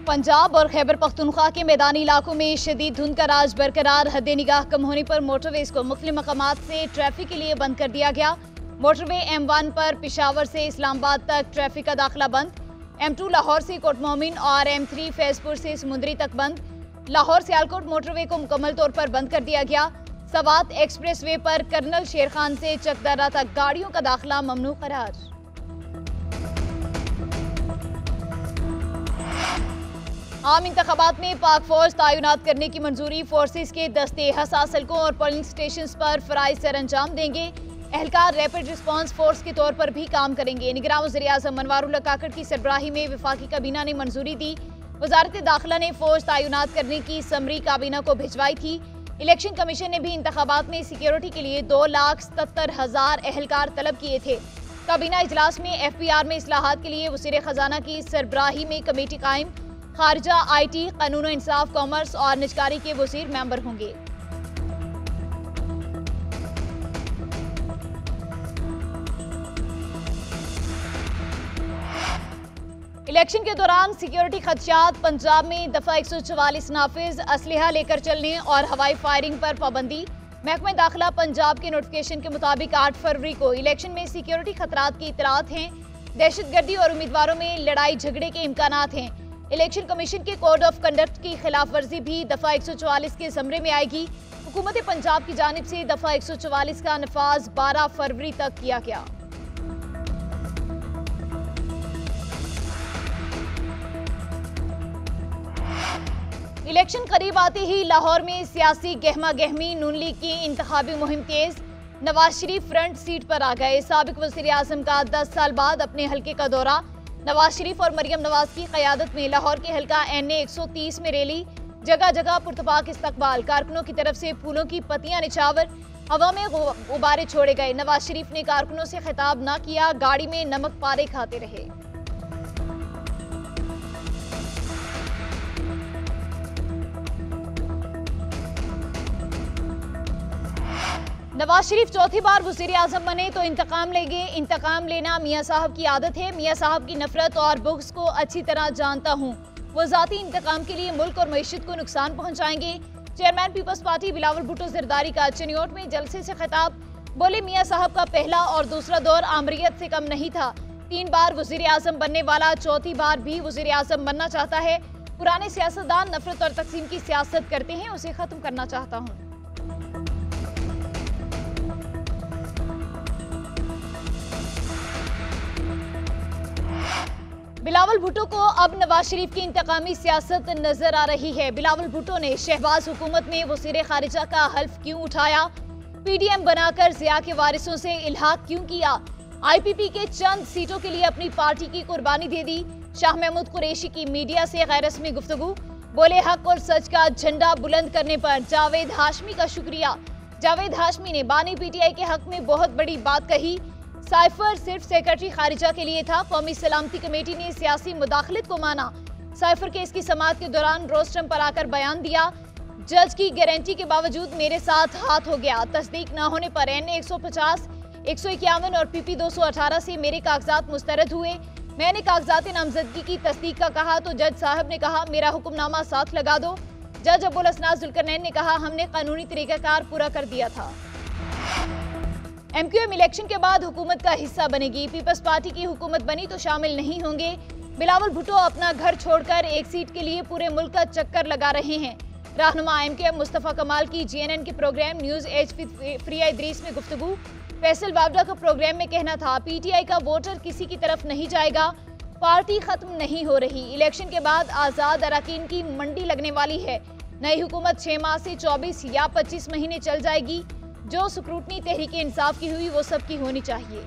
पंजाब और खैबर पख्तूनख्वा के मैदानी इलाकों में शदीद धुंध का राज बरकरार। हद निगाह कम होने पर मोटरवेज को मुख्तलिफ मकामात से ट्रैफिक के लिए बंद कर दिया गया। मोटरवे M1 पर पिशावर से इस्लामाबाद तक ट्रैफिक का दाखिला बंद। M2 लाहौर से कोट मोमिन और M3 फैजपुर से समुंदरी तक बंद। लाहौर सियालकोट मोटरवे को मुकम्मल तौर पर बंद कर दिया गया। सवात एक्सप्रेस वे पर कर्नल शेर खान से चकदर्रा तक गाड़ियों का दाखिला ममनू करार। आम इंतखाबात में पाक फौज तैनात करने की मंजूरी। फोर्सेस के दस्ते हसास हलकों और पोलिंग स्टेशन पर फराइज सर अंजाम देंगे। एहलकार रैपिड रिस्पांस फोर्स के तौर पर भी काम करेंगे। निगरान वज़ीर-ए-आज़म मनवारुल्लाह काकड़ की सरबराही में वफाकी काबीना ने मंजूरी दी। वजारत दाखिला ने फौज तैनात करने की समरी काबीना को भिजवाई थी। इलेक्शन कमीशन ने भी इंतखाबात में सिक्योरिटी के लिए 2,77,000 एहलकार तलब किए थे। काबीना इजलास में FPR में इस्लाहात के लिए वज़ीर खजाना की सरबराही में कमेटी कायम। खारजा, IT, कानून इंसाफ, कॉमर्स और निजकारी के वज़ीर मेंबर होंगे। इलेक्शन के दौरान सिक्योरिटी खदशात। पंजाब में दफा 144 नाफिज, असलहा लेकर चलने और हवाई फायरिंग पर पाबंदी। महकमा दाखिला पंजाब के नोटिफिकेशन के मुताबिक 8 फरवरी को इलेक्शन में सिक्योरिटी खतरात की इतलात हैं। दहशतगर्दी और उम्मीदवारों में लड़ाई झगड़े के इम्कानात हैं। इलेक्शन कमीशन के कोड ऑफ कंडक्ट की खिलाफ वर्जी भी दफा 144 के ज़मरे में आएगी। हुकूमत पंजाब की जानिब से दफा 144 का नफाज 12 फरवरी तक किया गया। इलेक्शन करीब आते ही लाहौर में सियासी गहमा गहमी। नून लीग की इंतखाबी मुहिम तेज। नवाज शरीफ फ्रंट सीट पर आ गए। साबिक वज़ीर आज़म का 10 साल बाद अपने हल्के का दौरा। नवाज शरीफ और मरियम नवाज की क़यादत में लाहौर के हल्का NA 130 में रैली। जगह जगह पुरतपाक इस्तकबाल। कारकुनों की तरफ से फूलों की पत्तियां निछावर। हवा में गुब्बारे छोड़े गए। नवाज शरीफ ने कारकुनों से खिताब न किया, गाड़ी में नमक पारे खाते रहे। नवाज शरीफ चौथी बार वज़ीर आज़म बने तो इंतकाम लेंगे। इंतकाम लेना मियाँ साहब की आदत है। मियाँ साहब की नफरत और बुग़्ज़ को अच्छी तरह जानता हूँ। वो ज़ाती इंतकाम के लिए मुल्क और मईशत को नुकसान पहुँचाएंगे। चेयरमैन पीपल्स पार्टी बिलावल भुट्टो ज़रदारी का चनियोट में जलसे से खिताब। बोले मियाँ साहब का पहला और दूसरा दौर आमरीत से कम नहीं था। 3 बार वज़ीर आज़म बनने वाला चौथी बार भी वज़ीर आज़म बनना चाहता है। पुराने सियासतदान नफरत और तकसीम की सियासत करते हैं, उसे ख़त्म करना चाहता हूँ। बिलावल भुट्टो को अब नवाज शरीफ की इंतकामी सियासत नजर आ रही है। बिलावल भुट्टो ने शहबाज हुकूमत में वज़ीर खारिजा का हल्फ क्यों उठाया? PDM बनाकर ज़िया के वारिसों से इल्हाक क्यों किया? IPP के चंद सीटों के लिए अपनी पार्टी की कुर्बानी दे दी। शाह महमूद कुरैशी की मीडिया से गैर रस्मी गुफ्तगू। बोले हक और सच का झंडा बुलंद करने पर जावेद हाशमी का शुक्रिया। जावेद हाशमी ने बानी PTI के हक में बहुत बड़ी बात कही। साइफर सिर्फ सेक्रेटरी खारिजा के लिए था। कौमी सलामती कमेटी ने सियासी मुदाखलत को माना। साइफर केस की समाअत के दौरान रोस्टम पर आकर बयान दिया। जज की गारंटी के बावजूद मेरे साथ हाथ हो गया। तस्दीक न होने पर NA 150, 151 और PP 218 से मेरे कागजात मुस्तरद हुए। मैंने कागजात नामजदगी की तस्दीक का कहा तो जज साहब ने कहा मेरा हुक्मनामा साथ लगा दो। जज अब्दुल हसनान जुल्करनैन ने कहा हमने कानूनी तरीकाकार पूरा कर दिया था। MQM इलेक्शन के बाद हुकूमत का हिस्सा बनेगी। पीपल्स पार्टी की हुकूमत बनी तो शामिल नहीं होंगे। बिलावल भुट्टो अपना घर छोड़कर एक सीट के लिए पूरे मुल्क का चक्कर लगा रहे हैं। रहनुमा MQM मुस्तफ़ा कमाल की GNN के प्रोग्राम न्यूज़ एज विद प्रिया इदरीस में गुफ्तगू। फैसल वावडा का प्रोग्राम में कहना था PTI का वोटर किसी की तरफ नहीं जाएगा, पार्टी खत्म नहीं हो रही। इलेक्शन के बाद आज़ाद अरकान की मंडी लगने वाली है। नई हुकूमत 6 माह से 24 या 25 महीने चल जाएगी। जो स्क्रूटनी तहरीक इंसाफ की हुई वो सबकी होनी चाहिए।